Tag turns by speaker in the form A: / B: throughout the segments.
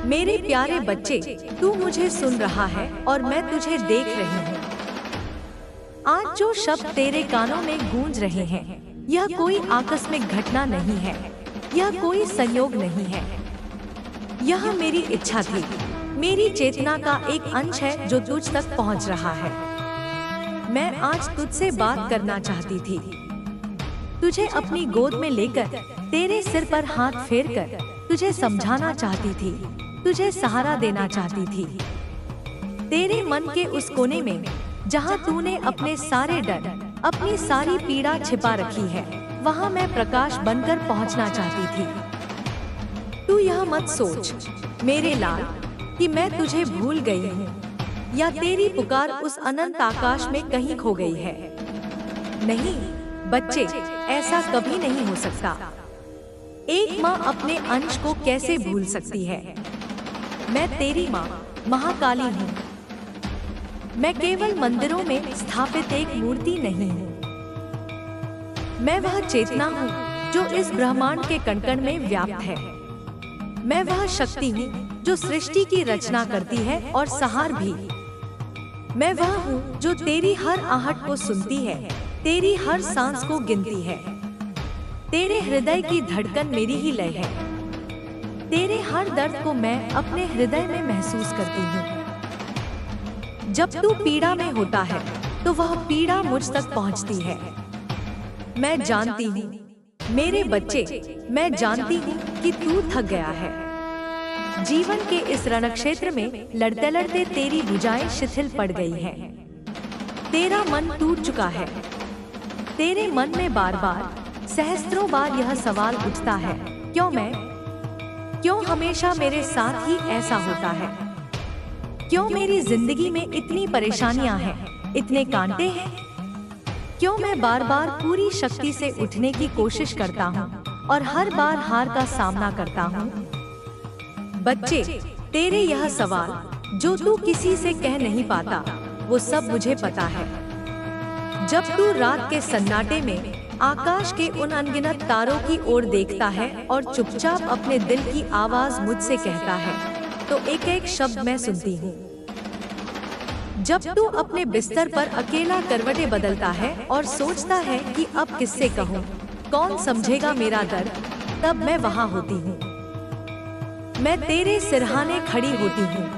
A: मेरे प्यारे बच्चे, तू मुझे सुन रहा है और मैं तुझे देख रही हूँ। आज जो शब्द तेरे कानों में गूंज रहे हैं, यह कोई आकस्मिक घटना नहीं है, यह कोई संयोग नहीं है। यह मेरी इच्छा थी, मेरी चेतना का एक अंश है जो तुझ तक पहुँच रहा है। मैं आज तुझसे बात करना चाहती थी, तुझे अपनी गोद में लेकर, तेरे सिर पर हाथ फेरकर तुझे समझाना चाहती थी, तुझे सहारा देना चाहती थी। तेरे मन के उस कोने में जहाँ तूने अपने सारे डर, अपनी सारी पीड़ा छिपा रखी है, वहाँ मैं प्रकाश बनकर पहुँचना चाहती थी। तू यह मत सोच मेरे लाल कि मैं तुझे भूल गई हूँ या तेरी पुकार उस अनंत आकाश में कहीं खो गई है। नहीं बच्चे, ऐसा कभी नहीं हो सकता। एक माँ अपने अंश को कैसे भूल सकती है? मैं तेरी माँ महाकाली हूँ। मैं केवल मंदिरों में स्थापित एक मूर्ति नहीं हूँ। मैं वह चेतना हूँ जो इस ब्रह्मांड के कण-कण में व्याप्त है। मैं वह शक्ति हूँ जो सृष्टि की रचना करती है और संहार भी। मैं वह हूँ जो तेरी हर आहट को सुनती है, तेरी हर सांस को गिनती है। तेरे हृदय की धड़कन मेरी ही लय है। तेरे हर दर्द को मैं अपने हृदय में महसूस करती हूँ। जब तू पीड़ा में होता है तो वह पीड़ा मुझ तक पहुँचती है। मैं जानती हूँ मेरे बच्चे, मैं जानती हूँ कि तू थक गया है। जीवन के इस रणक्षेत्र में लड़ते लड़ते तेरी भुजाएं शिथिल पड़ गई हैं। तेरा मन टूट चुका है। तेरे मन में बार बार, सहस्त्रों बार यह सवाल उठता है, क्यों मैं? क्यों हमेशा मेरे साथ ही ऐसा होता है? क्यों मेरी जिंदगी में इतनी परेशानियां हैं, इतने कांटे हैं? क्यों मैं बार बार पूरी शक्ति से उठने की कोशिश करता हूँ और हर बार हार का सामना करता हूँ? बच्चे, तेरे यह सवाल जो तू किसी से कह नहीं पाता, वो सब मुझे पता है। जब तू रात के सन्नाटे में आकाश के उन अनगिनत तारों की ओर देखता है और चुपचाप अपने दिल की आवाज मुझसे कहता है, तो एक एक शब्द मैं सुनती हूँ। जब तू अपने बिस्तर पर अकेला करवटें बदलता है और सोचता है कि अब किससे कहूँ, कौन समझेगा मेरा दर्द, तब मैं वहाँ होती हूँ। मैं तेरे सिरहाने खड़ी होती हूँ,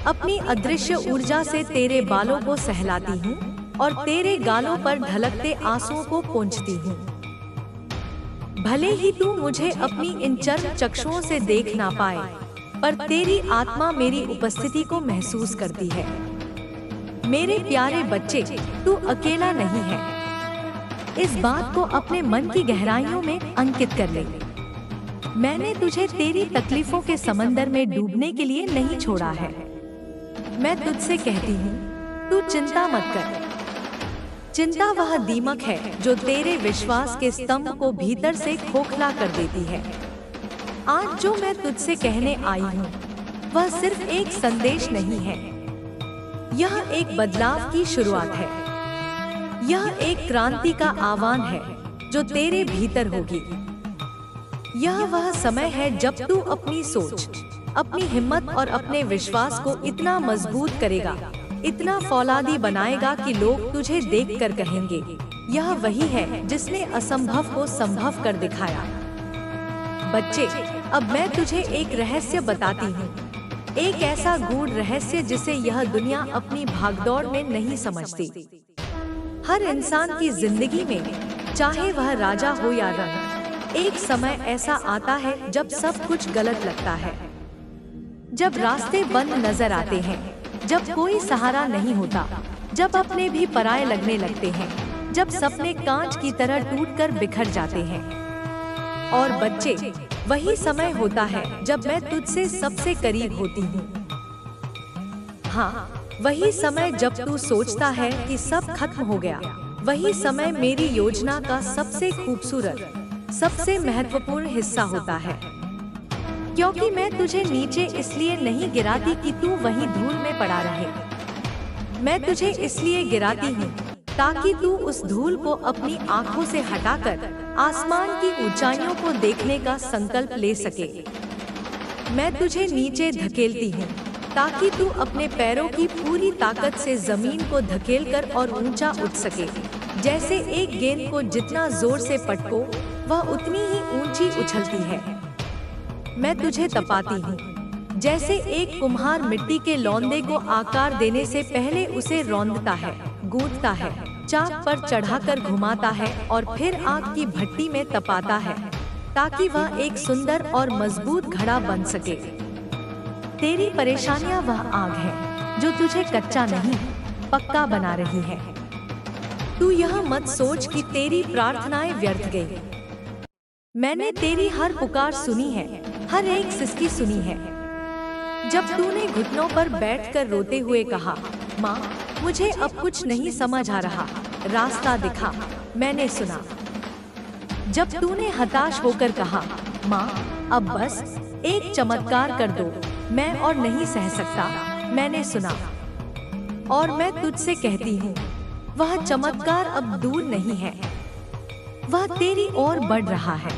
A: अपनी अदृश्य ऊर्जा से तेरे बालों को सहलाती हूँ और तेरे गालों पर ढलकते आंसुओं को पोंछती हूँ। भले ही तू मुझे अपनी इन चर्म चक्षुओं से देख ना पाए, पर तेरी आत्मा मेरी उपस्थिति को महसूस करती है। मेरे प्यारे बच्चे, तू अकेला नहीं है। इस बात को अपने मन की गहराइयों में अंकित कर ले। मैंने तुझे तेरी तकलीफों के समंदर में डूबने के लिए नहीं छोड़ा है। मैं तुझसे कहती हूँ, तू चिंता मत कर। चिंता वह दीमक है जो तेरे विश्वास के स्तंभ को भीतर से खोखला कर देती है। आज जो मैं तुझसे कहने आई हूँ, वह सिर्फ एक संदेश नहीं है, यह एक बदलाव की शुरुआत है। यह एक क्रांति का आह्वान है जो तेरे भीतर होगी। यह वह समय है जब तू अपनी सोच, अपनी हिम्मत और अपने विश्वास को इतना मजबूत करेगा, इतना फौलादी बनाएगा कि लोग तुझे देखकर कहेंगे, यह वही है जिसने असंभव को संभव कर दिखाया। बच्चे, अब मैं तुझे एक रहस्य बताती हूँ, एक ऐसा गूढ़ रहस्य जिसे यह दुनिया अपनी भागदौड़ में नहीं समझती। हर इंसान की जिंदगी में, चाहे वह राजा हो या रंक, एक समय ऐसा आता है जब सब कुछ गलत लगता है, जब रास्ते बंद नजर आते हैं, जब कोई सहारा नहीं होता, जब अपने भी पराये लगने लगते हैं, जब सपने कांच की तरह टूटकर बिखर जाते हैं। और बच्चे, वही समय होता है जब मैं तुझसे सबसे करीब होती हूँ। हाँ, वही समय जब तू सोचता है कि सब खत्म हो गया। वही समय मेरी योजना का सबसे खूबसूरत, सबसे महत्वपूर्ण हिस्सा होता है। क्योंकि मैं तुझे नीचे इसलिए नहीं गिराती कि तू वहीं धूल में पड़ा रहे। मैं तुझे इसलिए गिराती हूँ ताकि तू उस धूल को अपनी आँखों से हटाकर आसमान की ऊंचाइयों को देखने का संकल्प ले सके। मैं तुझे नीचे धकेलती हूँ ताकि तू अपने पैरों की पूरी ताकत से जमीन को धकेलकर और ऊंचा उठ सके। जैसे एक गेंद को जितना जोर से पटको वह उतनी ही ऊंची उछलती है। मैं तुझे तपाती हूँ जैसे एक कुम्हार मिट्टी के लौंदे को आकार देने से पहले उसे रौंदता है, गूंथता है, चाक पर चढ़ाकर घुमाता है और फिर आग की भट्टी में तपाता है ताकि वह एक सुंदर और मजबूत घड़ा बन सके। तेरी परेशानियां वह आग है जो तुझे कच्चा नहीं पक्का बना रही है। तू यह मत सोच कि तेरी प्रार्थनाएं व्यर्थ गई। मैंने तेरी हर पुकार सुनी है, हर एक सिसकी सुनी है। जब तूने घुटनों पर बैठकर रोते हुए कहा, माँ मुझे अब कुछ नहीं समझ आ रहा, रास्ता दिखा, मैंने सुना। जब तूने हताश होकर कहा, माँ अब बस एक चमत्कार कर दो, मैं और नहीं सह सकता, मैंने सुना। और मैं तुझसे कहती हूँ वह चमत्कार अब दूर नहीं है, वह तेरी ओर बढ़ रहा है।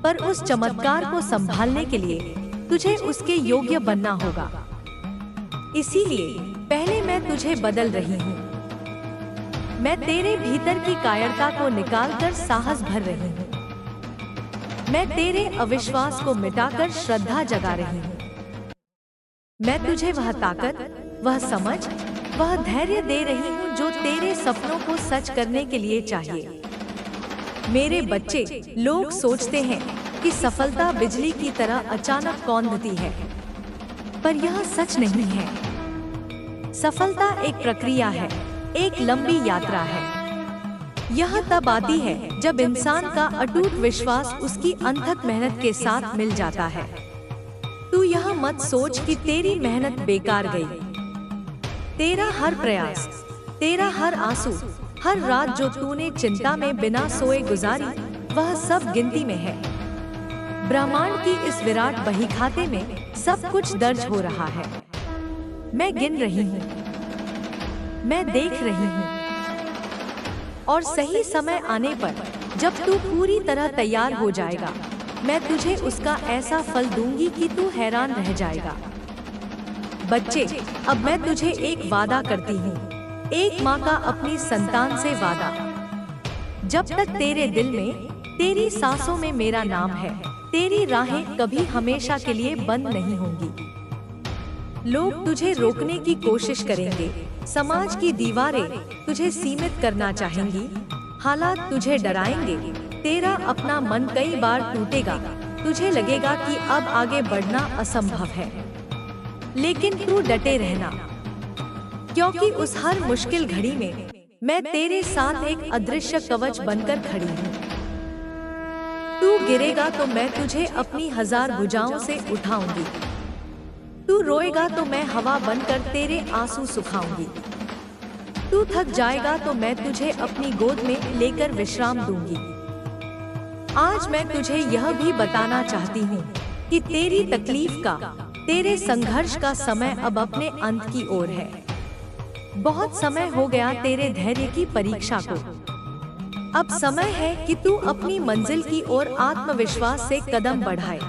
A: पर उस चमत्कार को संभालने के लिए तुझे उसके योग्य बनना होगा। इसीलिए पहले मैं तुझे बदल रही हूँ। मैं तेरे भीतर की कायरता को निकालकर साहस भर रही हूँ। मैं तेरे अविश्वास को मिटाकर श्रद्धा जगा रही हूँ। मैं तुझे वह ताकत, वह समझ, वह धैर्य दे रही हूँ जो तेरे सपनों को सच करने के लिए चाहिए। मेरे बच्चे, लोग सोचते हैं कि सफलता बिजली की तरह अचानक कौंधती है, पर यह सच नहीं है। सफलता एक प्रक्रिया है, एक लंबी यात्रा है। यह तब आती है जब इंसान का अटूट विश्वास उसकी अथक मेहनत के साथ मिल जाता है। तू यह मत सोच कि तेरी मेहनत बेकार गई। तेरा हर प्रयास, तेरा हर आंसू, हर रात जो तूने चिंता में बिना सोए गुजारी, वह सब गिनती में है। ब्रह्मांड की इस विराट बही खाते में सब कुछ दर्ज हो रहा है। मैं गिन रही हूँ, मैं देख रही हूँ, और सही समय आने पर जब तू पूरी तरह तैयार हो जाएगा, मैं तुझे उसका ऐसा फल दूंगी कि तू हैरान रह जाएगा। बच्चे, अब मैं तुझे एक वादा करती हूँ, एक माँ का अपनी संतान से वादा। जब तक तेरे दिल में, तेरी सांसों में मेरा नाम है, तेरी राहें कभी हमेशा के लिए बंद नहीं होंगी। लोग तुझे रोकने की कोशिश करेंगे, समाज की दीवारें तुझे सीमित करना चाहेंगी, हालात तुझे डराएंगे, तेरा अपना मन कई बार टूटेगा, तुझे लगेगा कि अब आगे बढ़ना असंभव है। लेकिन तू डटे रहना, क्योंकि उस हर मुश्किल घड़ी में मैं तेरे साथ एक अदृश्य कवच बनकर खड़ी हूँ। तू गिरेगा तो मैं तुझे अपनी 1000 भुजाओं से उठाऊंगी। तू रोएगा तो मैं हवा बनकर तेरे आंसू सुखाऊंगी। तू थक जाएगा तो मैं तुझे अपनी गोद में लेकर विश्राम दूंगी। आज मैं तुझे यह भी बताना चाहती हूँ कि तेरी तकलीफ का, तेरे संघर्ष का समय अब अपने अंत की ओर है। बहुत समय हो गया तेरे धैर्य की परीक्षा को। अब समय है कि तू अपनी मंजिल की ओर आत्मविश्वास से कदम बढ़ाए।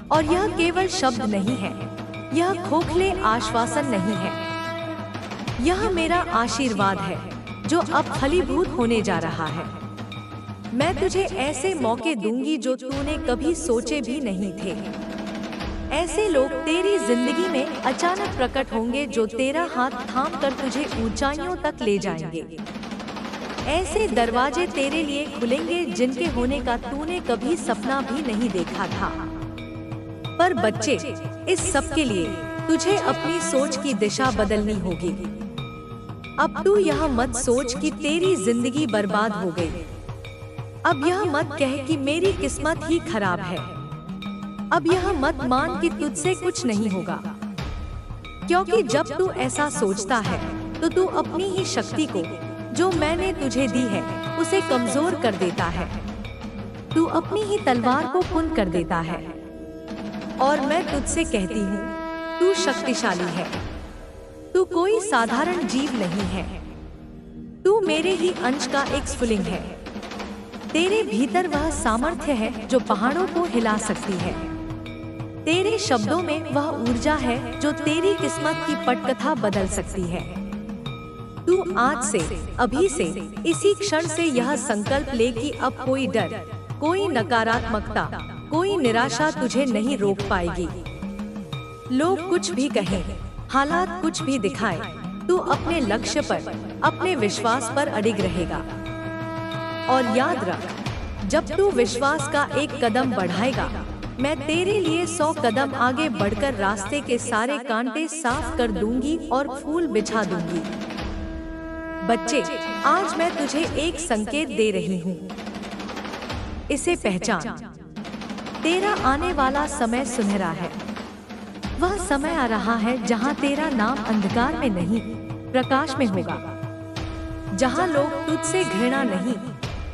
A: और यह केवल शब्द नहीं है, यह खोखले आश्वासन नहीं है, यह मेरा आशीर्वाद है जो अब फलीभूत होने जा रहा है। मैं तुझे ऐसे मौके दूंगी जो तूने कभी सोचे भी नहीं थे। ऐसे लोग तेरी जिंदगी में अचानक प्रकट होंगे जो तेरा हाथ थाम कर तुझे ऊंचाइयों तक ले जाएंगे। ऐसे दरवाजे तेरे लिए खुलेंगे जिनके होने का तूने कभी सपना भी नहीं देखा था। पर बच्चे, इस सब के लिए तुझे अपनी सोच की दिशा बदलनी होगी। अब तू यह मत सोच कि तेरी जिंदगी बर्बाद हो गई। अब यह मत कह कि मेरी किस्मत ही खराब है। अब यह मत मान कि तुझसे कुछ नहीं होगा, क्योंकि जब तू ऐसा सोचता है तो तू अपनी ही शक्ति को, जो मैंने तुझे दी है, उसे कमजोर कर देता है। तू अपनी ही तलवार को पुन कर देता है। और मैं तुझसे कहती हूँ, तू शक्तिशाली है। तू कोई साधारण जीव नहीं है। तू मेरे ही अंश का एक स्फुलिंग है। तेरे भीतर वह सामर्थ्य है जो पहाड़ों को हिला सकती है। तेरे शब्दों में वह ऊर्जा है जो तेरी किस्मत की पटकथा बदल सकती है। तू आज से, अभी से, इसी क्षण से यह संकल्प ले कि अब कोई डर, कोई नकारात्मकता, कोई निराशा तुझे नहीं रोक पाएगी। लोग कुछ भी कहें, हालात कुछ भी दिखाएं, तू अपने लक्ष्य पर, अपने विश्वास पर अडिग रहेगा। और याद रख, जब तू विश्वास का एक कदम बढ़ाएगा, मैं तेरे लिए 100 कदम आगे बढ़कर रास्ते के सारे कांटे साफ कर दूंगी और फूल बिछा दूंगी। बच्चे, आज मैं तुझे एक संकेत दे रही हूँ। इसे पहचान। तेरा आने वाला समय सुनहरा है। वह समय आ रहा है जहाँ तेरा नाम अंधकार में नहीं, प्रकाश में होगा। जहाँ लोग तुझसे घृणा नहीं,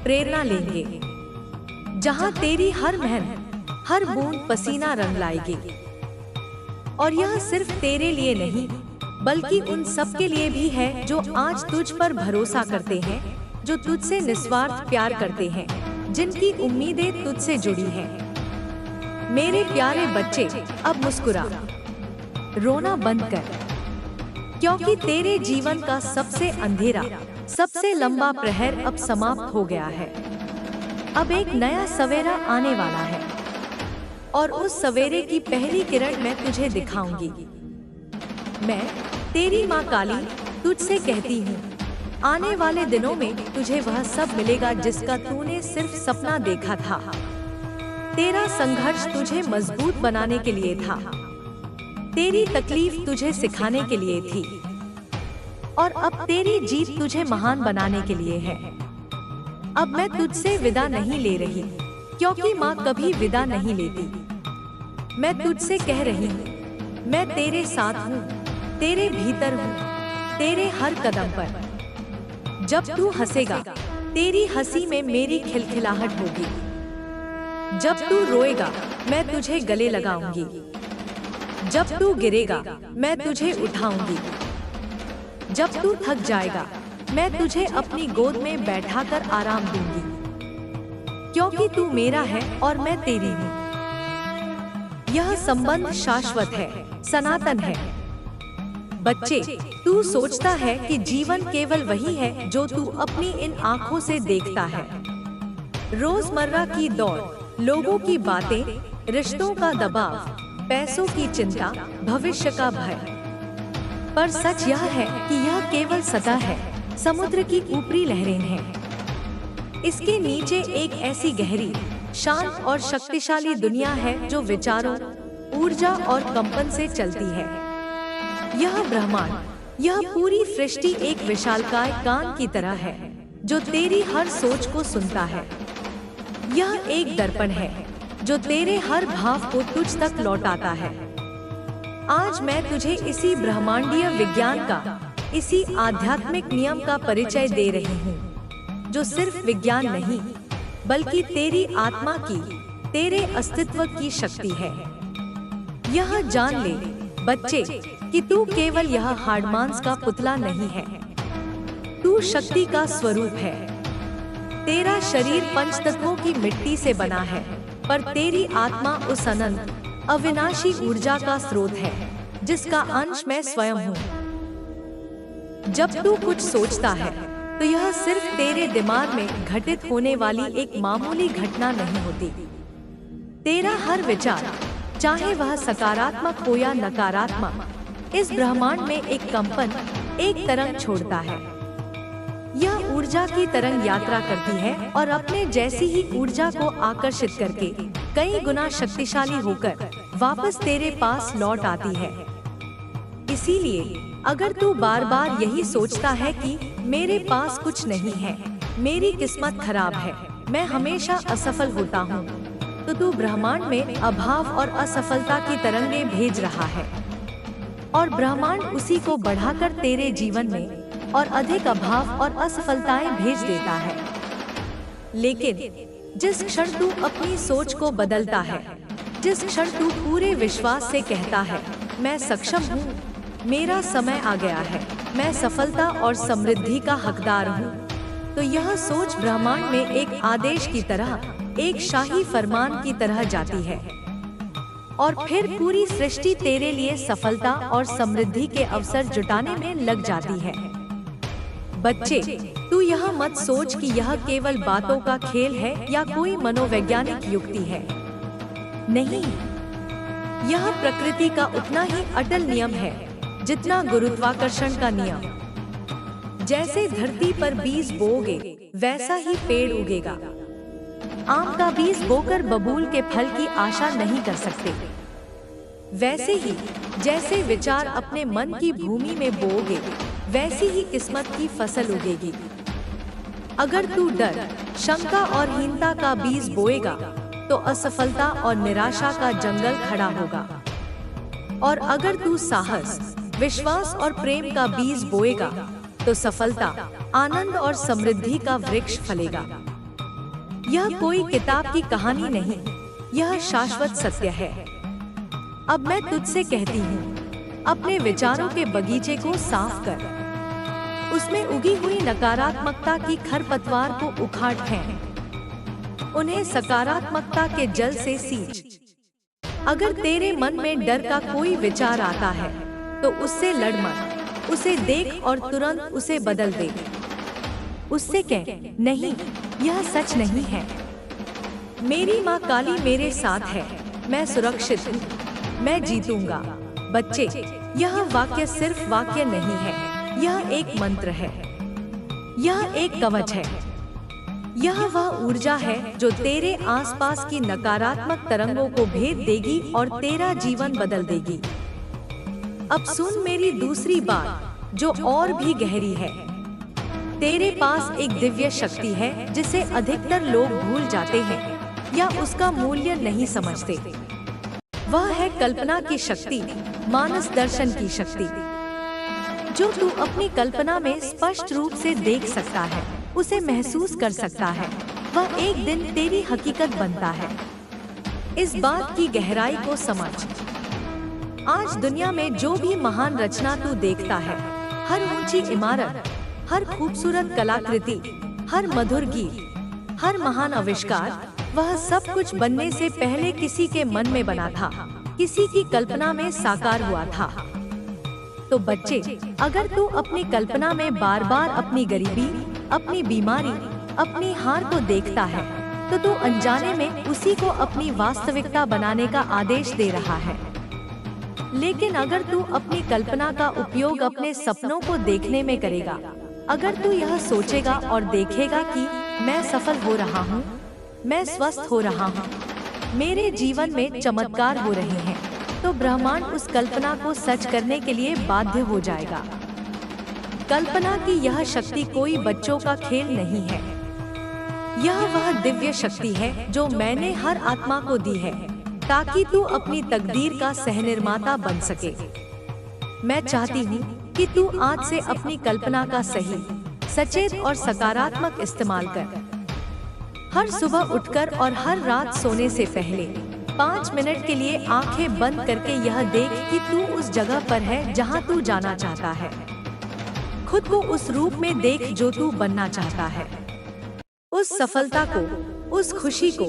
A: प्रेरणा लेंगे। जहाँ तेरी हर मेहनत, हर बूंद पसीना रंग लाएगी। और यह सिर्फ तेरे लिए नहीं, बल्कि उन सब के लिए भी है जो आज तुझ पर भरोसा करते हैं, जो तुझसे निस्वार्थ प्यार करते हैं, जिनकी उम्मीदें तुझसे जुड़ी हैं। मेरे प्यारे बच्चे, अब मुस्कुरा, रोना बंद कर, क्योंकि तेरे जीवन का सबसे अंधेरा, सबसे लंबा प्रहर अब समाप्त हो गया है। अब एक नया सवेरा आने वाला है, और उस सवेरे की पहली किरण मैं तुझे दिखाऊंगी। मैं, तेरी माँ काली, तुझसे कहती हूँ, आने वाले दिनों में तुझे वह सब मिलेगा जिसका तूने सिर्फ सपना देखा था। तेरा संघर्ष तुझे मजबूत बनाने के लिए था। तेरी तकलीफ तुझे सिखाने के लिए थी, और अब तेरी जीत तुझे महान बनाने के लिए है। अब मैं तुझसे विदा नहीं ले रही, क्योंकि माँ कभी विदा नहीं लेती। मैं तुझसे कह रही हूँ, मैं तेरे साथ हूँ, तेरे भीतर हूँ, तेरे हर कदम पर। जब तू हंसेगा, तेरी हंसी में मेरी खिलखिलाहट होगी। जब तू रोएगा, मैं तुझे गले लगाऊंगी। जब तू गिरेगा, मैं तुझे उठाऊंगी। जब तू थक जाएगा, मैं तुझे अपनी गोद में बैठाकर आराम दूंगी, क्योंकि तू मेरा है और मैं तेरी हूँ। यह संबंध शाश्वत है, सनातन है। बच्चे, तू सोचता है कि जीवन केवल वही है जो तू अपनी इन आँखों से देखता है। रोजमर्रा की दौड़, लोगों की बातें, रिश्तों का दबाव, पैसों की चिंता, भविष्य का भय। पर सच यह है कि यह केवल सतह है, समुद्र की ऊपरी लहरें हैं। इसके नीचे एक ऐसी गहरी, शांत और शक्तिशाली दुनिया है जो विचारों, ऊर्जा और कंपन से चलती है। यह ब्रह्मांड, यह पूरी सृष्टि एक विशालकाय कान की तरह है जो तेरी हर सोच को सुनता है। यह एक दर्पण है जो तेरे हर भाव को तुझ तक लौटाता है। आज मैं तुझे इसी ब्रह्मांडीय विज्ञान का, इसी आध्यात्मिक नियम का परिचय दे रही हूँ, जो सिर्फ विज्ञान नहीं, बल्कि तेरी आत्मा की, तेरे अस्तित्व की शक्ति है। यह जान ले बच्चे कि तू केवल यह हार्डमांस का पुतला नहीं है, तू शक्ति का स्वरूप है। तेरा शरीर पंचतत्वों की मिट्टी से बना है, पर तेरी आत्मा उस अनंत, अविनाशी ऊर्जा का स्रोत है, जिसका अंश मैं स्वयं हूँ। जब तू कुछ सोचता है, तो यह सिर्फ तेरे दिमाग में घटित होने वाली एक मामूली घटना नहीं होती। तेरा हर विचार, चाहे वह सकारात्मक हो या नकारात्मक, इस ब्रह्मांड में एक कंपन, एक तरंग छोड़ता है। यह ऊर्जा की तरंग यात्रा करती है और अपने जैसी ही ऊर्जा को आकर्षित करके कई गुना शक्तिशाली होकर वापस तेरे पास लौट आती है। इसीलिए अगर तू बार बार यही सोचता है कि मेरे पास कुछ नहीं है, मेरी किस्मत खराब है, मैं हमेशा असफल होता हूँ, तो तू ब्रह्मांड में अभाव और असफलता की तरंगें भेज रहा है, और ब्रह्मांड उसी को बढ़ाकर तेरे जीवन में और अधिक अभाव और असफलताएं भेज देता है। लेकिन जिस क्षण तू अपनी सोच को बदलता है, जिस क्षण तू पूरे विश्वास से कहता है, मैं सक्षम हूँ, मेरा समय आ गया है, मैं सफलता और समृद्धि का हकदार हूँ, तो यह सोच ब्रह्मांड में एक आदेश की तरह, एक शाही फरमान की तरह जाती है। और फिर पूरी सृष्टि तेरे लिए सफलता और समृद्धि के अवसर जुटाने में लग जाती है। बच्चे, तू यह मत सोच कि यह केवल बातों का खेल है या कोई मनोवैज्ञानिक युक्ति है। नहीं, यह प्रकृति का उतना ही अटल नियम है जितना गुरुत्वाकर्षण का नियम। जैसे धरती पर बीज बोओगे वैसा ही पेड़ उगेगा। आम का बीज बोकर बबूल के फल की आशा नहीं कर सकते। वैसे ही जैसे विचार अपने मन की भूमि में बोओगे वैसी ही किस्मत की फसल उगेगी। अगर तू डर, शंका और हीनता का बीज बोएगा तो असफलता और निराशा का जंगल खड़ा होगा। और अगर तू साहस, विश्वास और प्रेम का बीज बोएगा तो सफलता, आनंद और समृद्धि का वृक्ष फलेगा। यह कोई किताब की कहानी नहीं, यह शाश्वत सत्य है। अब मैं तुझसे कहती हूँ, अपने विचारों के बगीचे को साफ कर, उसमें उगी हुई नकारात्मकता की खरपतवार को उखाड़ फेंक, उन्हें सकारात्मकता के जल से सींच। अगर तेरे मन में डर का कोई विचार आता है तो उससे लड़ मत, उसे देख और तुरंत उसे बदल दे। उससे कह, नहीं, यह सच नहीं है। मेरी माँ काली मेरे साथ है, मैं सुरक्षित हूँ, मैं जीतूंगा। बच्चे, यह वाक्य सिर्फ वाक्य नहीं है, यह एक मंत्र है, यह एक कवच है। यह वह ऊर्जा है जो तेरे आसपास की नकारात्मक तरंगों को भेद देगी और तेरा जीवन बदल देगी। अब सुन मेरी दूसरी बात जो और भी गहरी है। तेरे पास एक दिव्य शक्ति है जिसे अधिकतर लोग भूल जाते हैं या उसका मूल्य नहीं समझते। वह है कल्पना की शक्ति, मानस दर्शन की शक्ति। जो तू अपनी कल्पना में स्पष्ट रूप से देख सकता है, उसे महसूस कर सकता है, वह एक दिन तेरी हकीकत बनता है। इस बात की गहराई को समझ। आज दुनिया में जो भी महान रचना तू देखता है, हर ऊंची इमारत, हर खूबसूरत कलाकृति, हर मधुर गीत, हर महान आविष्कार, वह सब कुछ बनने से पहले किसी के मन में बना था, किसी की कल्पना में साकार हुआ था। तो बच्चे, अगर तू अपनी कल्पना में बार बार अपनी गरीबी, अपनी बीमारी, अपनी हार को देखता है, तो तू अनजाने में उसी को अपनी वास्तविकता बनाने का आदेश दे रहा है। लेकिन अगर तू अपनी कल्पना का उपयोग अपने सपनों को देखने में करेगा, अगर तू यह सोचेगा और देखेगा कि मैं सफल हो रहा हूँ, मैं स्वस्थ हो रहा हूँ, मेरे जीवन में चमत्कार हो रहे हैं, तो ब्रह्मांड उस कल्पना को सच करने के लिए बाध्य हो जाएगा। कल्पना की यह शक्ति कोई बच्चों का खेल नहीं है। यह वह दिव्य शक्ति है जो मैंने हर आत्मा को दी है, ताकि तू अपनी तकदीर का सहनिर्माता बन सके। मैं चाहती हूँ कि तू आज से अपनी कल्पना का सही, सचेत और सकारात्मक इस्तेमाल कर। हर सुबह उठकर और हर रात सोने से पहले 5 मिनट के लिए आंखें बंद करके यह देख कि तू उस जगह पर है जहां तू जाना चाहता है। खुद को उस रूप में देख जो तू बनना चाहता है। उस सफलता को, उस खुशी को,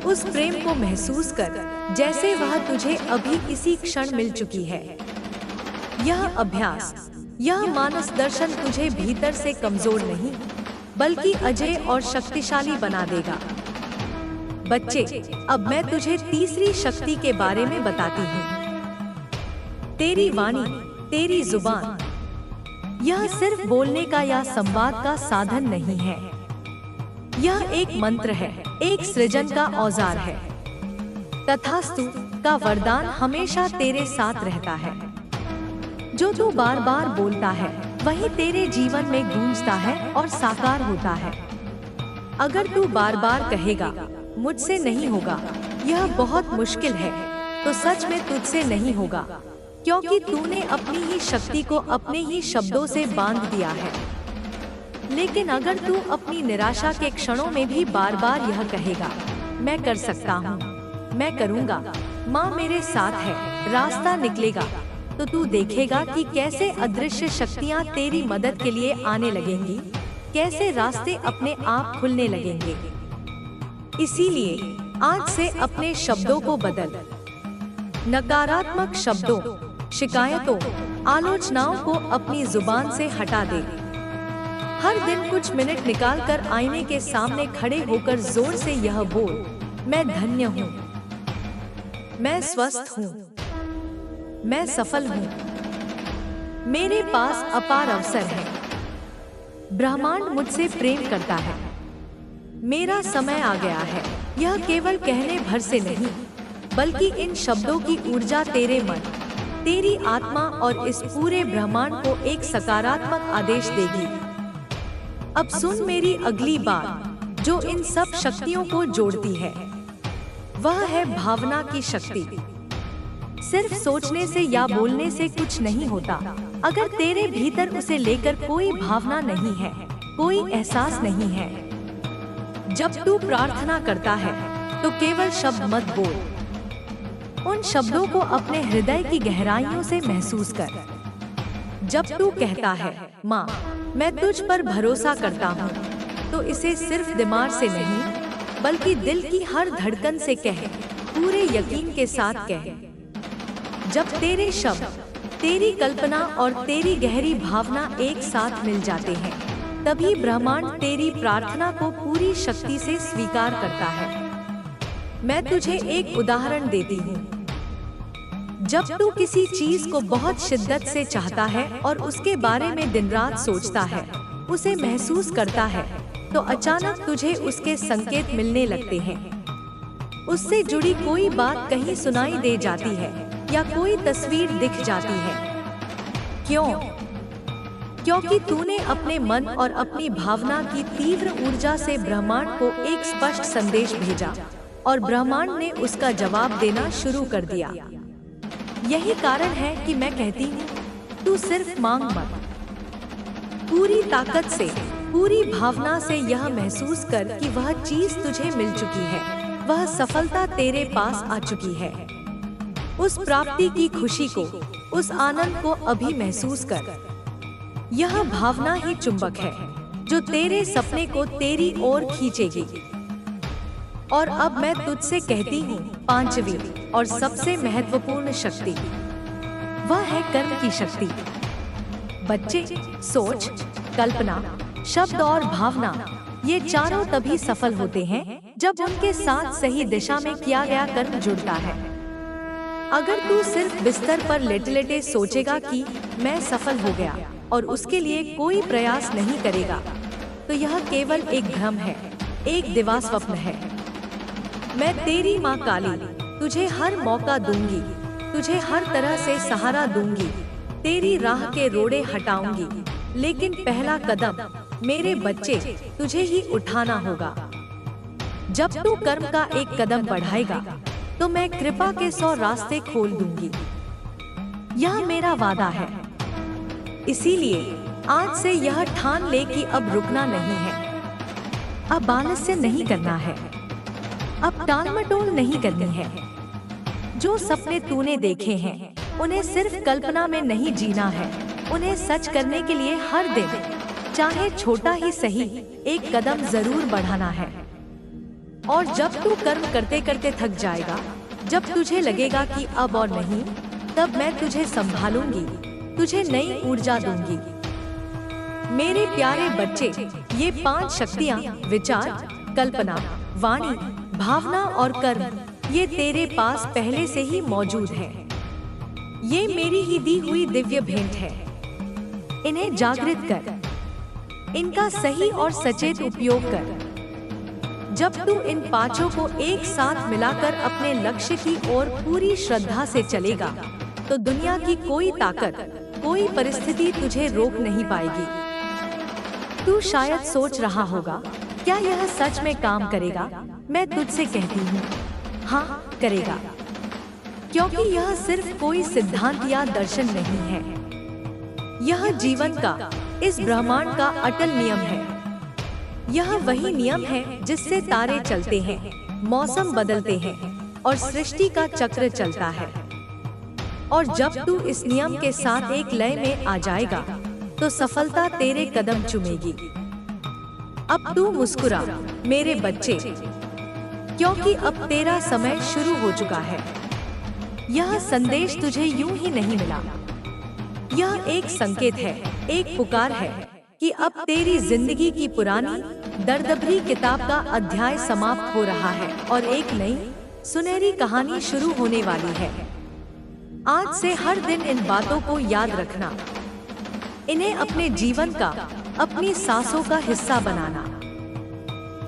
A: उस प्रेम को महसूस कर जैसे वह तुझे अभी इसी क्षण मिल चुकी है। यह अभ्यास, यह मानस दर्शन तुझे भीतर से कमजोर नहीं बल्कि अजय और शक्तिशाली बना देगा। बच्चे, अब मैं तुझे तीसरी शक्ति के बारे में बताती हूँ। तेरी वाणी, तेरी जुबान। यह सिर्फ बोलने का या संवाद का साधन नहीं है। यह एक मंत्र है, एक सृजन का औजार है। तथास्तु का वरदान हमेशा तेरे साथ रहता है। जो तू बार बार बोलता है वही तेरे जीवन में गूंजता है और साकार होता है। अगर तू बार बार कहेगा मुझसे नहीं होगा, यह बहुत मुश्किल है, तो सच में तुझसे नहीं होगा, क्योंकि तूने अपनी ही शक्ति को अपने ही शब्दों से बांध दिया है। लेकिन अगर तू अपनी निराशा के क्षणों में भी बार बार यह कहेगा, मैं कर सकता हूँ, मैं करूँगा, माँ मेरे साथ है, रास्ता निकलेगा, तो तू देखेगा कि कैसे अदृश्य शक्तियाँ तेरी मदद के लिए आने लगेंगी, कैसे रास्ते अपने आप खुलने लगेंगे। इसीलिए आज से अपने शब्दों को बदल। नकारात्मक शब्दों, शिकायतों, आलोचनाओं को अपनी जुबान से हटा दे। हर दिन कुछ मिनट निकालकर आईने के सामने खड़े होकर जोर से यह बोल, मैं धन्य हूँ, मैं स्वस्थ हूँ, मैं सफल हूँ, मेरे पास अपार अवसर है, ब्रह्मांड मुझसे प्रेम करता है, मेरा समय आ गया है। यह केवल कहने भर से नहीं, बल्कि इन शब्दों की ऊर्जा तेरे मन, तेरी आत्मा और इस पूरे ब्रह्मांड को एक सकारात्मक आदेश देगी। अब सुन मेरी अगली बात, जो इन सब शक्तियों को जोड़ती है, वह है भावना की शक्ति। सिर्फ सोचने से या बोलने से कुछ नहीं होता। अगर तेरे भीतर उसे लेकर कोई भावना नहीं है, कोई एहसास नहीं है। जब तू प्रार्थना करता है तो केवल शब्द मत बोल, उन शब्दों को अपने हृदय की गहराइयों से महसूस कर। जब तू कहता है, माँ मैं तुझ पर भरोसा करता हूँ, तो इसे सिर्फ दिमाग से नहीं, बल्कि दिल की हर धड़कन से कह, पूरे यकीन के साथ कह। जब तेरे शब्द, तेरी कल्पना और तेरी गहरी भावना एक साथ मिल जाते हैं, तभी ब्रह्मांड तेरी प्रार्थना को पूरी शक्ति से स्वीकार करता है। मैं तुझे एक उदाहरण देती हूँ। जब तू किसी चीज को बहुत शिद्दत से चाहता है और उसके बारे में दिन रात सोचता है, उसे महसूस करता है, तो अचानक तुझे उसके संकेत मिलने लगते हैं। उससे जुड़ी कोई बात कहीं सुनाई दे जाती है या कोई तस्वीर दिख जाती है। क्यों? क्योंकि तूने अपने मन और अपनी भावना की तीव्र ऊर्जा से ब्रह्मांड को एक स्पष्ट संदेश भेजा और ब्रह्मांड ने उसका जवाब देना शुरू कर दिया। यही कारण है कि मैं कहती हूँ, तू सिर्फ मांग मत, पूरी ताकत से, पूरी भावना से यह महसूस कर कि वह चीज तुझे मिल चुकी है, वह सफलता तेरे पास आ चुकी है। उस प्राप्ति की खुशी को, उस आनंद को अभी महसूस कर। यह भावना ही चुंबक है जो तेरे सपने को तेरी ओर खींचेगी। और अब मैं तुझसे कहती हूँ, पांचवी और सबसे महत्वपूर्ण शक्ति, वह है कर्म की शक्ति। बच्चे, सोच, कल्पना, शब्द और भावना, ये चारों तभी सफल होते हैं जब उनके साथ सही दिशा में किया गया कर्म जुड़ता है। अगर तू सिर्फ बिस्तर पर लेटे-लेटे सोचेगा कि मैं सफल हो गया और उसके लिए कोई प्रयास नहीं करेगा, तो यह केवल एक भ्रम है, एक दिवा स्वप्न है। मैं तेरी माँ काली तुझे हर मौका दूंगी, तुझे हर तरह से सहारा दूंगी, तेरी राह के रोड़े हटाऊंगी, लेकिन पहला कदम मेरे बच्चे तुझे ही उठाना होगा। जब तू कर्म का एक कदम बढ़ाएगा, तो मैं कृपा के 100 रास्ते खोल दूंगी। यह मेरा वादा है। इसीलिए आज से यह ठान ले कि अब रुकना नहीं है, अब आलस्य नहीं करना है, अब टालमटोल नहीं करनी है। जो सपने तूने देखे हैं, उन्हें सिर्फ कल्पना में नहीं जीना है, उन्हें सच करने के लिए हर दिन, चाहे छोटा ही सही, एक कदम जरूर बढ़ाना है। और जब तू कर्म करते करते थक जाएगा, जब तुझे लगेगा कि अब और नहीं, तब मैं तुझे संभालूंगी, तुझे नई ऊर्जा दूंगी। मेरे प्यारे बच्चे, ये 5 शक्तियाँ, विचार, कल्पना, वाणी, भावना और कर्म, ये तेरे पास पहले से ही मौजूद है। ये मेरी ही दी हुई दिव्य भेंट है। इन्हें जागृत कर, इनका सही और सचेत उपयोग कर। जब तू इन 5 को एक साथ मिलाकर अपने लक्ष्य की ओर पूरी श्रद्धा से चलेगा, तो दुनिया की कोई ताकत, कोई परिस्थिति तुझे रोक नहीं पाएगी। तू शायद सोच रहा होगा, क्या यह सच में काम करेगा? मैं तुझसे कहती हूँ, हाँ करेगा, क्योंकि यह सिर्फ कोई सिद्धांत या दर्शन नहीं है। यह जीवन का, इस ब्रह्मांड का अटल नियम है। यह वही नियम है जिससे तारे चलते हैं, मौसम बदलते हैं और सृष्टि का चक्र चलता है। और जब तू इस नियम के साथ एक लय में आ जाएगा, तो सफलता तेरे कदम चूमेगी। अब तू मुस्कुरा मेरे बच्चे, क्योंकि अब तेरा समय शुरू हो चुका है। यह संदेश तुझे यूं ही नहीं मिला। यह एक संकेत है, एक पुकार है कि अब तेरी जिंदगी की पुरानी दर्द-भरी किताब का अध्याय समाप्त हो रहा है और एक नई सुनहरी कहानी शुरू होने वाली है। आज से हर दिन इन बातों को याद रखना, इन्हें अपने जीवन का, अपनी सांसों का हिस्सा बनाना।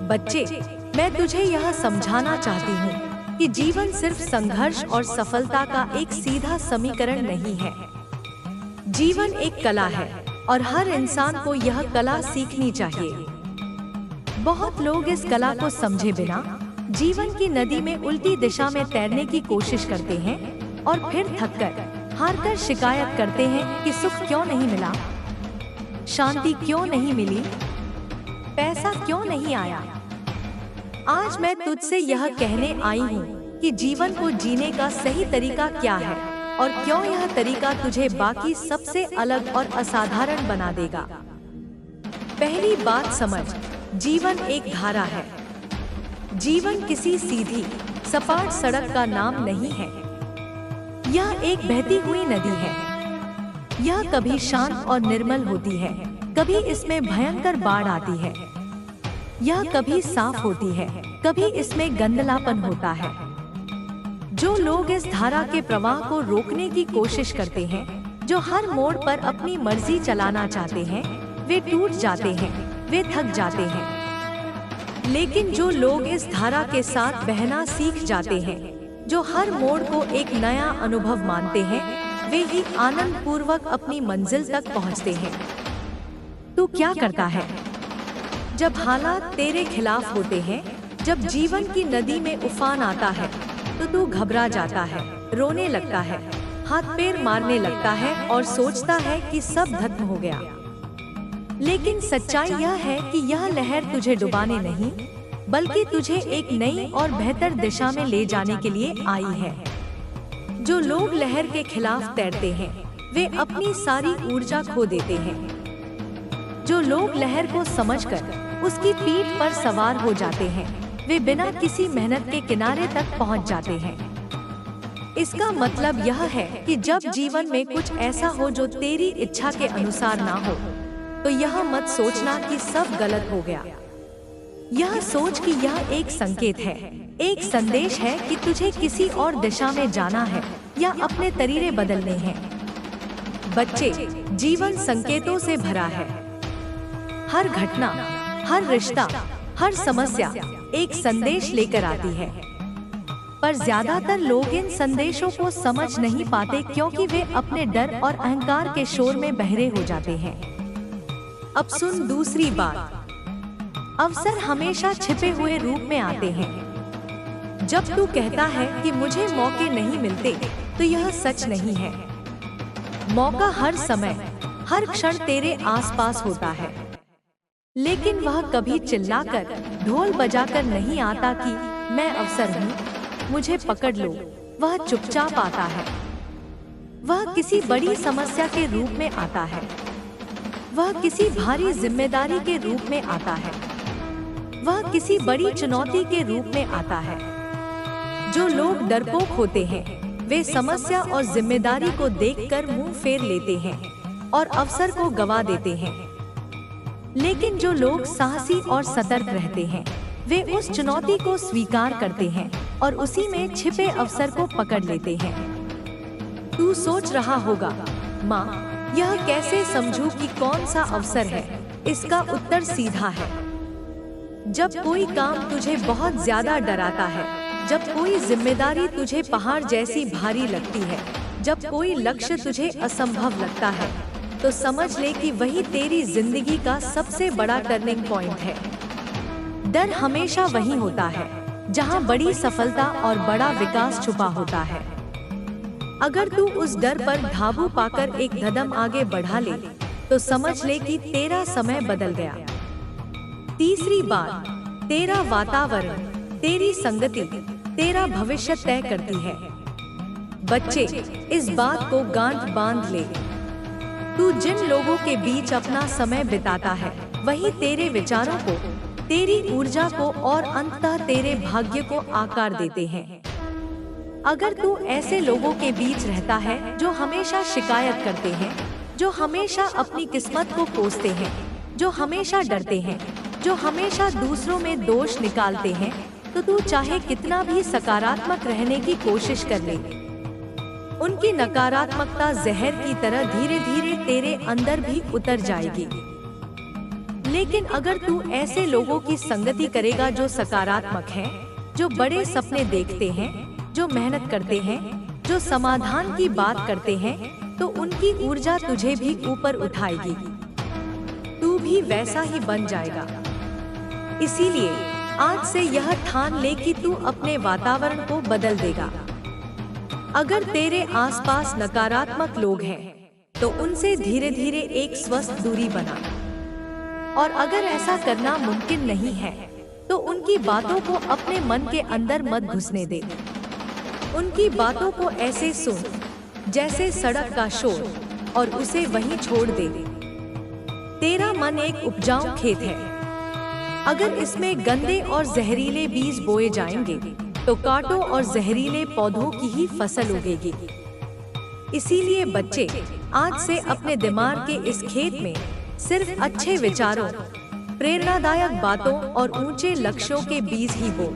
A: बच्चे, मैं तुझे यह समझाना चाहती हूँ कि जीवन सिर्फ संघर्ष और सफलता का एक सीधा समीकरण नहीं है। जीवन एक कला है और हर इंसान को यह कला सीखनी चाहिए। बहुत लोग इस कला को समझे बिना जीवन की नदी में उल्टी दिशा में तैरने की कोशिश करते हैं और फिर थककर, हारकर शिकायत करते हैं कि सुख क्यों नहीं मिला, शांति क्यों नहीं मिली, पैसा क्यों नहीं आया। आज मैं तुझसे यह कहने आई हूँ कि जीवन को जीने का सही तरीका क्या है और क्यों यह तरीका तुझे बाकी सबसे अलग और असाधारण बना देगा। पहली बात समझ, जीवन एक धारा है। जीवन किसी सीधी, सपाट सड़क का नाम नहीं है। यह एक बहती हुई नदी है। यह कभी शांत और निर्मल होती है, कभी इसमें भयंकर बाढ़ आती है। यह कभी साफ होती है, कभी इसमें गंदलापन होता है। जो लोग इस धारा के प्रवाह को रोकने की कोशिश करते हैं, जो हर मोड़ पर अपनी मर्जी चलाना चाहते हैं, वे टूट जाते हैं, वे थक जाते हैं। लेकिन जो लोग इस धारा के साथ बहना सीख जाते हैं, जो हर मोड़ को एक नया अनुभव मानते हैं, वे ही आनंद पूर्वक अपनी मंजिल तक पहुंचते हैं। तू क्या करता है जब हालात तेरे खिलाफ होते हैं? जब जीवन की नदी में उफान आता है तो तू घबरा जाता है, रोने लगता है, हाथ पैर मारने लगता है और सोचता है कि सब खत्म हो गया। लेकिन सच्चाई यह है कि यह लहर तुझे डुबाने नहीं, बल्कि तुझे एक नई और बेहतर दिशा में ले जाने के लिए आई है। जो लोग लहर के खिलाफ तैरते हैं, वे अपनी सारी ऊर्जा खो देते हैं। जो लोग लहर को समझकर उसकी पीठ पर सवार हो जाते हैं, वे बिना किसी मेहनत के किनारे तक पहुंच जाते हैं। इसका मतलब यह है कि जब जीवन में कुछ ऐसा हो जो तेरी इच्छा के अनुसार ना हो, तो यह मत सोचना कि सब गलत हो गया। यह सोच कि यह एक संकेत है, एक संदेश है कि तुझे किसी और दिशा में जाना है या अपने तरीके बदलने हैं। बच्चे, जीवन संकेतों से भरा है। हर घटना, हर रिश्ता, हर समस्या एक संदेश लेकर आती है। पर ज्यादातर लोग इन संदेशों को समझ नहीं पाते क्योंकि वे अपने डर और अहंकार के शोर में बहरे हो जाते हैं। अब सुन दूसरी बात, अवसर हमेशा छिपे हुए रूप में आते हैं। जब तू कहता है कि मुझे मौके नहीं मिलते, तो यह सच नहीं है। मौका हर समय, हर क्षण तेरे आसपास होता है, लेकिन वह कभी चिल्लाकर, ढोल बजाकर नहीं आता कि मैं अवसर हूँ, मुझे पकड़ लो। वह चुपचाप आता है। वह किसी बड़ी समस्या के रूप में आता है। वह किसी भारी जिम्मेदारी के रूप में आता है। वह किसी बड़ी चुनौती के रूप में आता है। जो लोग डरपोक होते हैं, वे समस्या और जिम्मेदारी को देखकर मुंह फेर लेते हैं और अवसर को गवा देते हैं। लेकिन जो लोग साहसी और सतर्क रहते हैं, वे उस चुनौती को स्वीकार करते हैं और उसी में छिपे अवसर को पकड़ लेते हैं। तू सोच रहा होगा, माँ, यह कैसे समझूं कि कौन सा अवसर है? इसका उत्तर सीधा है। जब कोई काम तुझे बहुत ज्यादा डराता है, जब कोई जिम्मेदारी तुझे पहाड़ जैसी भारी लगती है, जब कोई लक्ष्य तुझे असंभव लगता है, तो समझ ले कि वही तेरी जिंदगी का सबसे बड़ा टर्निंग पॉइंट है। डर हमेशा वही होता है जहां बड़ी सफलता और बड़ा विकास छुपा होता है। अगर तू उस डर पर काबू पाकर एक कदम आगे बढ़ा ले, तो समझ ले कि तेरा समय बदल गया। तीसरी बात, तेरा वातावरण, तेरी संगति, तेरा भविष्य तय करती है। बच्चे, इस बात को गांठ बांध ले। तू जिन लोगों के बीच अपना समय बिताता है, वही तेरे विचारों को, तेरी ऊर्जा को और अंततः तेरे भाग्य को आकार देते हैं। अगर तू ऐसे लोगों के बीच रहता है जो हमेशा शिकायत करते हैं, जो हमेशा अपनी किस्मत को कोसते हैं, जो हमेशा डरते हैं, जो हमेशा दूसरों में दोष निकालते हैं, तो तू चाहे कितना भी सकारात्मक रहने की कोशिश कर ले, उनकी नकारात्मकता जहर की तरह धीरे धीरे तेरे अंदर भी उतर जाएगी। लेकिन अगर तू ऐसे लोगों की संगति करेगा जो सकारात्मक हैं, जो बड़े सपने देखते हैं, जो मेहनत करते हैं, जो समाधान की बात करते हैं, तो उनकी ऊर्जा तुझे भी ऊपर उठाएगी। तू भी वैसा ही बन जाएगा। इसीलिए आज से यह ठान ले कि तू अपने वातावरण को बदल देगा। अगर तेरे आसपास नकारात्मक लोग हैं, तो उनसे धीरे धीरे एक स्वस्थ दूरी बना। और अगर ऐसा करना मुमकिन नहीं है, तो उनकी बातों को अपने मन के अंदर मत घुसने दे। उनकी बातों को ऐसे सुन जैसे सड़क का शोर, और उसे वहीं छोड़ दे। तेरा मन एक उपजाऊ खेत है। अगर इसमें गंदे और जहरीले बीज बोए जाएंगे, तो कांटों और जहरीले पौधों की ही फसल उगेगी। इसीलिए बच्चे, आज से अपने दिमाग के इस खेत में सिर्फ अच्छे विचारों, प्रेरणादायक बातों और ऊंचे लक्ष्यों के बीज ही बो।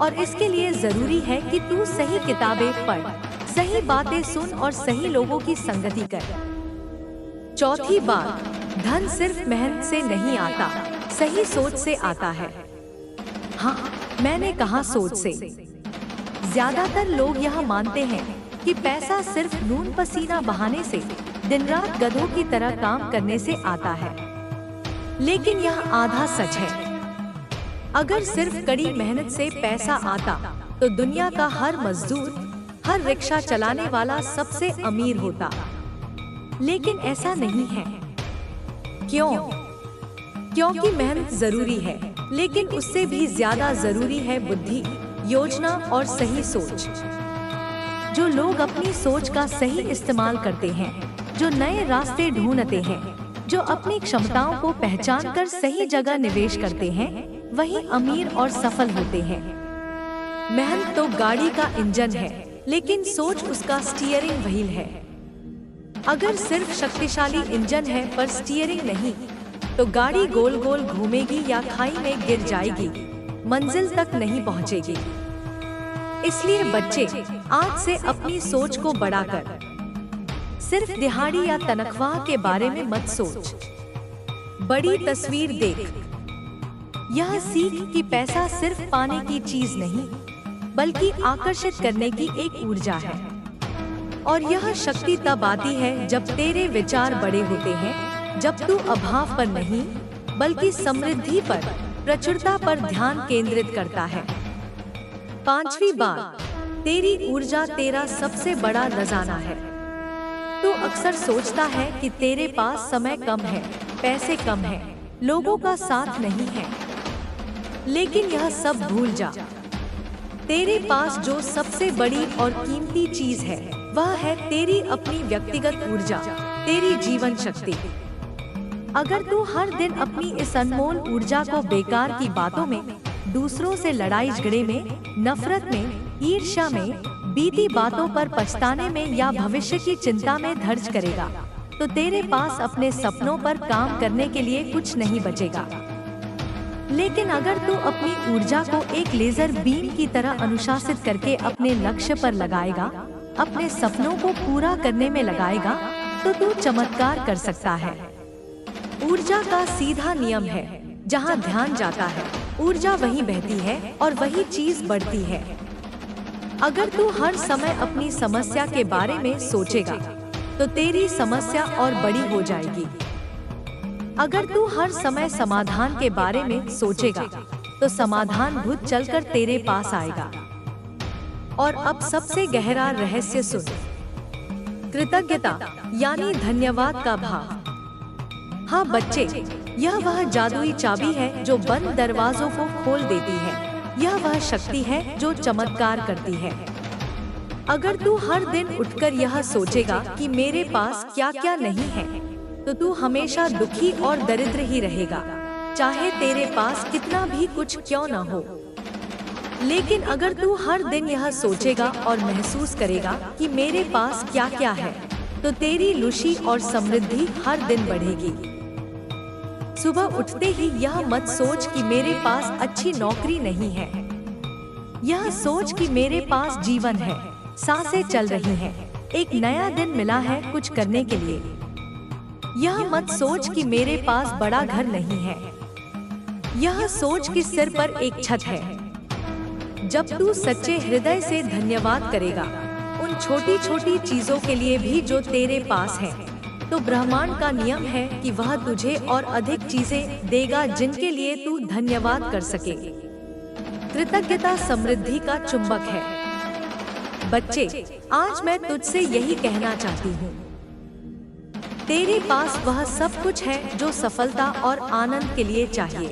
A: और इसके लिए जरूरी है कि तू सही किताबें पढ़, सही बातें सुन और सही लोगों की संगति कर। चौथी बात, धन सिर्फ मेहनत से नहीं आता, सही सोच से आता है। हाँ, मैंने कहा सोच से। ज्यादातर लोग यह मानते हैं कि पैसा सिर्फ खून पसीना बहाने से, दिन रात गधों की तरह काम करने से आता है, लेकिन यह आधा सच है। अगर सिर्फ कड़ी मेहनत से पैसा आता, तो दुनिया का हर मजदूर, हर रिक्शा चलाने वाला सबसे अमीर होता। लेकिन ऐसा नहीं है। क्यों? क्योंकि मेहनत जरूरी है, लेकिन उससे भी ज्यादा जरूरी है बुद्धि, योजना और सही सोच। जो लोग अपनी सोच का सही इस्तेमाल करते हैं, जो नए रास्ते ढूंढते हैं, जो अपनी क्षमताओं को पहचान कर सही जगह निवेश करते हैं, वही अमीर और सफल होते हैं। मेहनत तो गाड़ी का इंजन है, लेकिन सोच उसका स्टीयरिंग व्हील है। अगर सिर्फ शक्तिशाली इंजन है पर स्टीयरिंग नहीं, तो गाड़ी गोल गोल घूमेगी या खाई में गिर जाएगी, मंजिल तक नहीं पहुंचेगी। इसलिए बच्चे, आज से अपनी सोच को बढ़ाकर सिर्फ दिहाड़ी या तनख्वाह के बारे में मत सोच, बड़ी तस्वीर देख। यह सीख कि पैसा सिर्फ पाने की चीज नहीं, बल्कि आकर्षित करने की एक ऊर्जा है। और यह शक्ति तब आती है जब तेरे विचार बड़े होते हैं, जब तू अभाव पर नहीं, बल्कि समृद्धि पर, प्रचुरता पर ध्यान केंद्रित करता है। पांचवी बात, तेरी ऊर्जा तेरा सबसे बड़ा खजाना है। तू अक्सर सोचता है कि तेरे पास समय कम है, पैसे कम है, लोगों का साथ नहीं है, लेकिन यह सब भूल जा। तेरे पास जो सबसे बड़ी और कीमती चीज है, वह है तेरी अपनी व्यक्तिगत ऊर्जा, तेरी जीवन शक्ति। अगर तू हर दिन अपनी इस अनमोल ऊर्जा को बेकार की बातों में, दूसरों से लड़ाई झगड़े में, नफरत में, ईर्ष्या में, बीती बातों पर पछताने में या भविष्य की चिंता में खर्च करेगा, तो तेरे पास अपने सपनों पर काम करने के लिए कुछ नहीं बचेगा। लेकिन अगर तू अपनी ऊर्जा को एक लेजर बीम की तरह अनुशासित करके अपने लक्ष्य पर लगाएगा, अपने सपनों को पूरा करने में लगाएगा, तो तू चमत्कार कर सकता है। ऊर्जा का सीधा नियम है, जहाँ ध्यान जाता है, ऊर्जा वहीं बहती है और वही चीज बढ़ती है। अगर तू हर समय अपनी समस्या के बारे में सोचेगा, तो तेरी समस्या और बड़ी हो जाएगी। अगर तू हर समय समाधान के बारे में सोचेगा, तो समाधान खुद चलकर तेरे पास आएगा। और अब सबसे गहरा रहस्य सुन, कृतज्ञता यानी धन्यवाद का भाव। हाँ बच्चे, यह वह जादुई चाबी है जो बंद दरवाजों को खोल देती है। यह वह शक्ति है जो चमत्कार करती है। अगर तू हर दिन उठकर यह सोचेगा कि मेरे पास क्या क्या नहीं है, तो तू हमेशा दुखी और दरिद्र ही रहेगा, चाहे तेरे पास कितना भी कुछ क्यों न हो। लेकिन अगर तू हर दिन यह सोचेगा और महसूस करेगा कि मेरे पास क्या क्या है, तो तेरी रुचि और समृद्धि हर दिन बढ़ेगी। सुबह उठते ही यह मत सोच कि मेरे पास अच्छी नौकरी नहीं है। यह सोच कि मेरे पास जीवन है, सांसें चल रही हैं, एक नया दिन मिला है कुछ करने के लिए। यह मत सोच कि मेरे पास बड़ा घर नहीं है। यह सोच कि सिर पर एक छत है। जब तू सच्चे हृदय से धन्यवाद करेगा उन छोटी छोटी चीजों के लिए भी जो तेरे पास है, तो ब्रह्मांड का नियम है कि वह तुझे और अधिक चीजें देगा जिनके लिए तू धन्यवाद कर सके। कृतज्ञता समृद्धि का चुंबक है। बच्चे, आज मैं तुझसे यही कहना चाहती हूँ, तेरे पास वह सब कुछ है जो सफलता और आनंद के लिए चाहिए।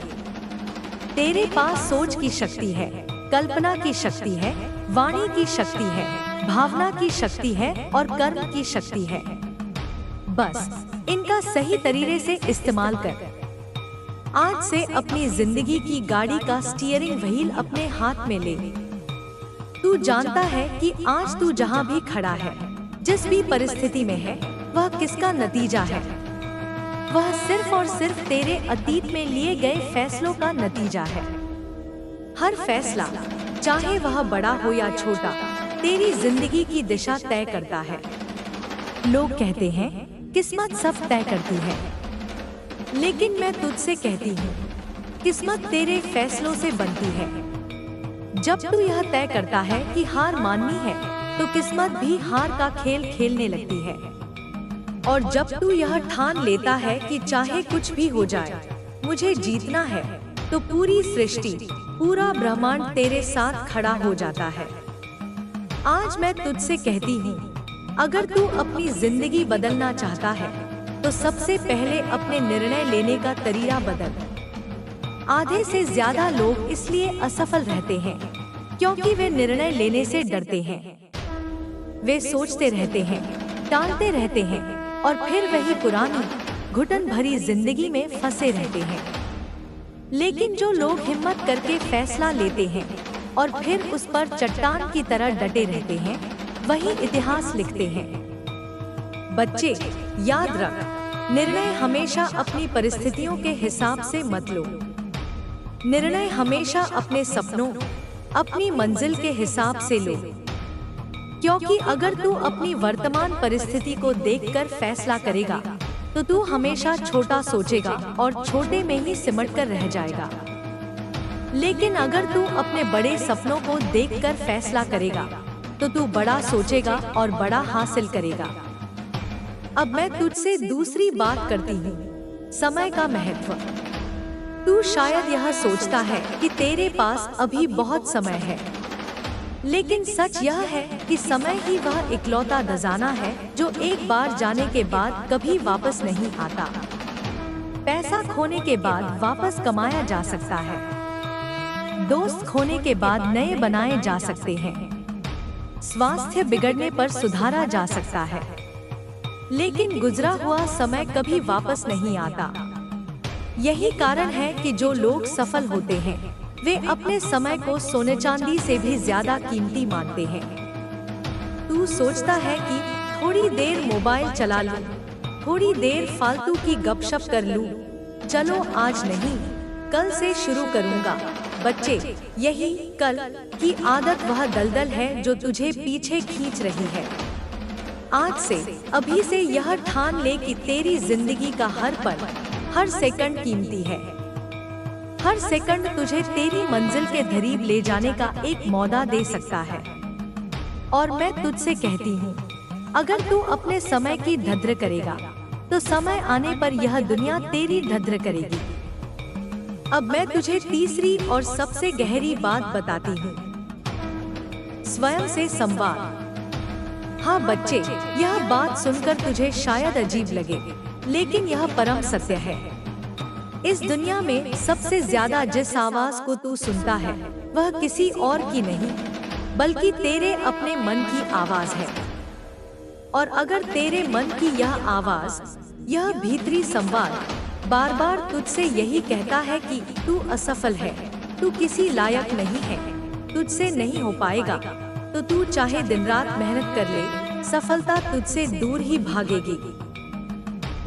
A: तेरे पास सोच की शक्ति है, कल्पना की शक्ति है, वाणी की शक्ति है, भावना की शक्ति है और कर्म की शक्ति है। बस इनका सही तरीके से इस्तेमाल कर। आज से अपनी जिंदगी की गाड़ी का स्टीयरिंग व्हील अपने हाथ में ले। तू जानता है कि आज तू जहाँ भी खड़ा है, जिस भी परिस्थिति में है, वह किसका नतीजा है। वह सिर्फ और सिर्फ तेरे अतीत में लिए गए फैसलों का नतीजा है। हर फैसला, चाहे वह बड़ा हो या छोटा, तेरी जिंदगी की दिशा तय करता है। लोग कहते हैं किस्मत सब तय करती है, लेकिन मैं तुझसे कहती हूँ, किस्मत तेरे फैसलों से बनती है। जब तू यह तय करता है कि हार माननी है, तो किस्मत भी हार का खेल खेलने लगती है। और जब तू यह ठान लेता है कि चाहे कुछ भी हो जाए, मुझे जीतना है, तो पूरी सृष्टि, पूरा ब्रह्मांड तेरे साथ खड़ा हो जाता है। आज मैं तुझसे कहती हूँ, अगर तू अपनी जिंदगी बदलना चाहता है, तो सबसे पहले अपने निर्णय लेने का तरीका बदल। आधे से ज्यादा लोग इसलिए असफल रहते हैं क्योंकि वे निर्णय लेने से डरते हैं। वे सोचते रहते हैं, टालते रहते हैं और फिर वही पुरानी घुटन भरी जिंदगी में फंसे रहते हैं। लेकिन जो लोग हिम्मत करके फैसला लेते हैं और फिर उस पर चट्टान की तरह डटे रहते हैं, वही इतिहास लिखते हैं। बच्चे, याद रख, निर्णय हमेशा अपनी परिस्थितियों के हिसाब से मत लो। निर्णय हमेशा अपने सपनों, अपनी मंजिल के हिसाब से लो। क्योंकि अगर तू अपनी वर्तमान परिस्थिति को देखकर फैसला करेगा, तो तू हमेशा छोटा सोचेगा और छोटे में ही सिमट कर रह जाएगा। लेकिन अगर तू अपने बड़े सपनों को देखकर फैसला करेगा, तो तू बड़ा सोचेगा और बड़ा हासिल करेगा। अब मैं तुझसे दूसरी बात करती हूँ, समय का महत्व। तू शायद यह सोचता है कि तेरे पास अभी बहुत समय है, लेकिन सच यह है कि समय ही वह इकलौता खजाना है जो एक बार जाने के बाद कभी वापस नहीं आता। पैसा खोने के बाद वापस कमाया जा सकता है, दोस्त खोने के बाद नए बनाए जा सकते हैं, स्वास्थ्य बिगड़ने पर सुधारा जा सकता है, लेकिन गुजरा हुआ समय कभी वापस नहीं आता। यही कारण है कि जो लोग सफल होते हैं, वे अपने समय को सोने चांदी से भी ज्यादा कीमती मानते हैं। तू सोचता है कि थोड़ी देर मोबाइल चला लूं, थोड़ी देर फालतू की गपशप कर लूं, चलो आज नहीं, कल से शुरू करूंगा। बच्चे, यही कल की आदत वह दलदल है जो तुझे पीछे खींच रही है। आज से, अभी से यह ठान ले कि तेरी जिंदगी का हर पल, हर सेकंड कीमती है। हर सेकंड तुझे तेरी मंजिल के करीब ले जाने का एक मौका दे सकता है। और मैं तुझसे कहती हूँ, अगर तू अपने समय की कद्र करेगा, तो समय आने पर यह दुनिया तेरी कद्र करेगी। अब मैं तुझे तीसरी और सबसे गहरी बात बताती हूँ, स्वयं से संवाद। हाँ बच्चे, यह बात सुनकर तुझे शायद अजीब लगे, लेकिन यह परम सत्य है। इस दुनिया में सबसे ज्यादा जिस आवाज को तू सुनता है, वह किसी और की नहीं, बल्कि तेरे अपने मन की आवाज है। और अगर तेरे मन की यह आवाज, यह भीतरी संवाद बार बार तुझसे यही कहता है कि तू असफल है, तू किसी लायक नहीं है, तुझसे नहीं हो पाएगा, तो तू चाहे दिन रात मेहनत कर ले, सफलता तुझसे दूर ही भागेगी।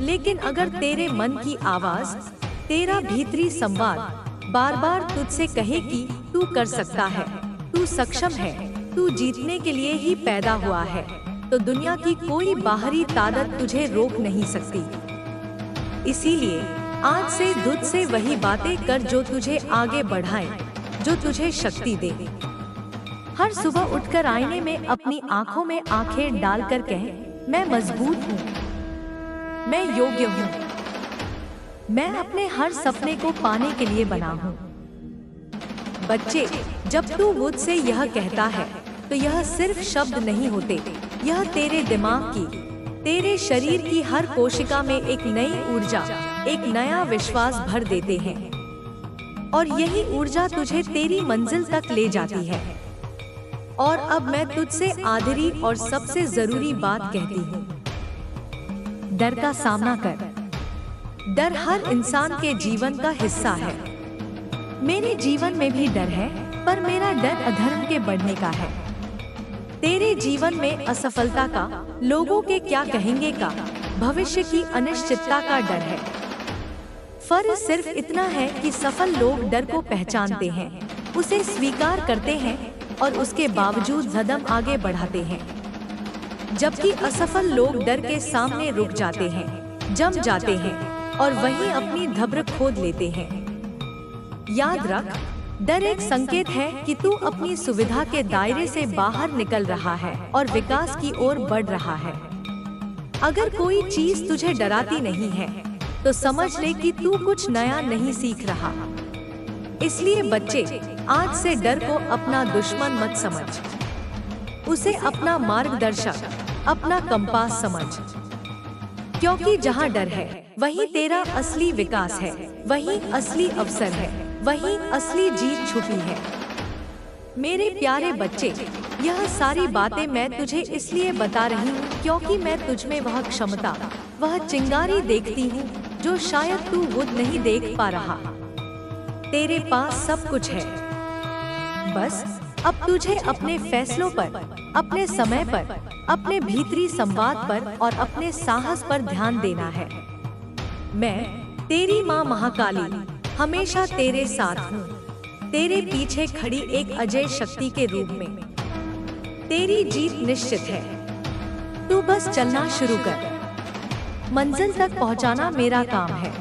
A: लेकिन अगर तेरे मन की आवाज, तेरा भीतरी संवाद बार बार तुझसे कहे कि तू कर सकता है, तू सक्षम है, तू जीतने के लिए ही पैदा हुआ है, तो दुनिया की कोई बाहरी ताकत तुझे रोक नहीं सकती। इसीलिए आज से खुद से वही बातें कर जो तुझे आगे बढ़ाए, जो तुझे शक्ति दे। हर सुबह उठकर आईने में अपनी आंखों में आंखें डालकर कह, मैं मजबूत हूँ, मैं योग्य हूँ, मैं अपने हर सपने को पाने के लिए बना हूँ। बच्चे, जब तू मुझसे यह कहता है तो यह सिर्फ शब्द नहीं होते, यह तेरे दिमाग की, तेरे शरीर की हर कोशिका में एक नई ऊर्जा, एक नया विश्वास भर देते हैं। और यही ऊर्जा तुझे तेरी मंजिल तक ले जाती है। और अब मैं तुझसे आखिरी और सबसे जरूरी बात कहती हूँ, डर का सामना कर। डर हर इंसान के जीवन का हिस्सा है। मेरे जीवन में भी डर है, पर मेरा डर अधर्म के बढ़ने का है। तेरे जीवन में असफलता का, लोगों के क्या कहेंगे का, भविष्य की अनिश्चितता का डर है। फर्क सिर्फ इतना है कि सफल लोग डर को पहचानते हैं, उसे स्वीकार करते हैं और उसके बावजूद कदम आगे बढ़ाते हैं। जबकि असफल लोग डर के सामने रुक जाते हैं, जम जाते हैं और वहीं अपनी धब्र खोद लेते हैं। याद रख, डर एक संकेत है कि तू अपनी सुविधा के दायरे से बाहर निकल रहा है और विकास की ओर बढ़ रहा है। अगर कोई चीज तुझे डराती नहीं है, तो समझ ले कि तू कुछ नया नहीं सीख रहा। इसलिए बच्चे, आज से डर को अपना दुश्मन मत समझ, उसे अपना मार्गदर्शक, अपना कंपास समझ। क्योंकि जहाँ डर है, वहीं तेरा असली विकास है, वहीं असली अवसर है, वहीं असली जीत छुपी है। मेरे प्यारे बच्चे, यह सारी बातें मैं तुझे इसलिए बता रही हूँ क्योंकि मैं तुझमें वह क्षमता, वह चिंगारी देखती हूँ जो शायद तू खुद नहीं देख पा रहा। तेरे पास सब कुछ है, बस अब तुझे अपने फैसलों पर, अपने समय पर, अपने भीतरी संवाद पर और अपने साहस पर ध्यान देना है। मैं, तेरी माँ महाकाली, हमेशा तेरे साथ हूँ, तेरे पीछे खड़ी एक अजय शक्ति के रूप में। तेरी जीत निश्चित है, तू बस चलना शुरू कर। मंजिल तक पहुँचाना मेरा काम है।